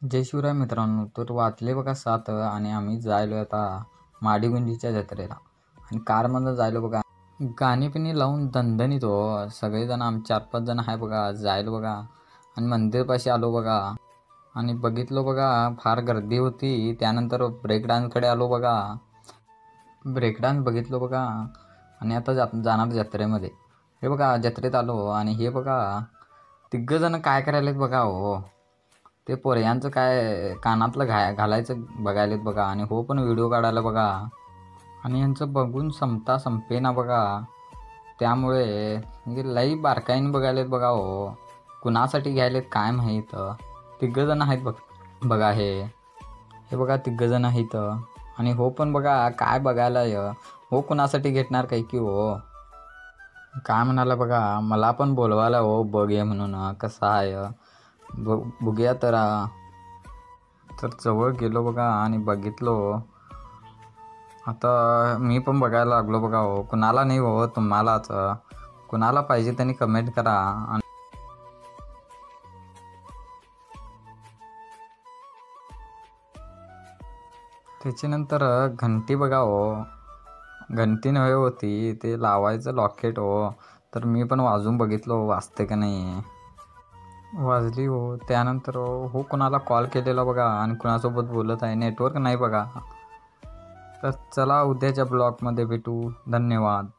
जय शिवराय मित्रांनो. तर वाजले बघा 7 आणि आम्ही जायलो आता माडीगुंजीच्या जत्रेला. आणि कारमधनं जायलो बघा. गाणी पिणी लावून दणदणीत हो. सगळेजण आम्ही 4-5 जण आहे बघा. जायलो बघा आणि मंदिरपाशी आलो बघा. आणि बघितलो बघा फार गर्दी होती. त्यानंतर ब्रेक डान्सकडे आलो बघा. ब्रेक डान्स बघितलो बघा. आणि आता जाणार जत्रेमध्ये. हे बघा जत्रेत आलो आणि हे बघा तिघजण काय करायलेत बघा हो. ते पोऱ्यांचं काय कानातलं घालायचं बघायलेत बघा. आणि हो पण व्हिडिओ काढायला बघा. आणि यांचं बघून संपता संपेना बघा. त्यामुळे म्हणजे लई बारकाईने बघायलेत बघा हो. कुणासाठी घ्यायलेत काय माहीत. तिघजण आहेत बघा हे. हे बघा तिघजण आहेत. आणि हो पण बघा काय बघायला हो कुणासाठी घेतणार काही की हो. काय म्हणाला बघा मला पण बोलवायला हो बघ ये म्हणून. कसं आहे बघूया तर. तर जवळ गेलो बघा आणि बघितलो. आता मी पण बघायला लागलो बघा हो. कुणाला नाही हो तुम्हालाच. कुणाला पाहिजे त्यांनी कमेंट करा. आणि त्याच्यानंतर घंटी बघा हो. घंटी नव्हे होती ते लावायचं लॉकेट हो. तर मी पण वाजून बघितलो वाजते का नाही. वाजली हो. त्यानंतर हो कुणाला कॉल केलेला बघा आणि कुणासोबत बोलत आहे. नेटवर्क नाही बघा. तर चला उद्याच्या ब्लॉगमध्ये भेटू. धन्यवाद.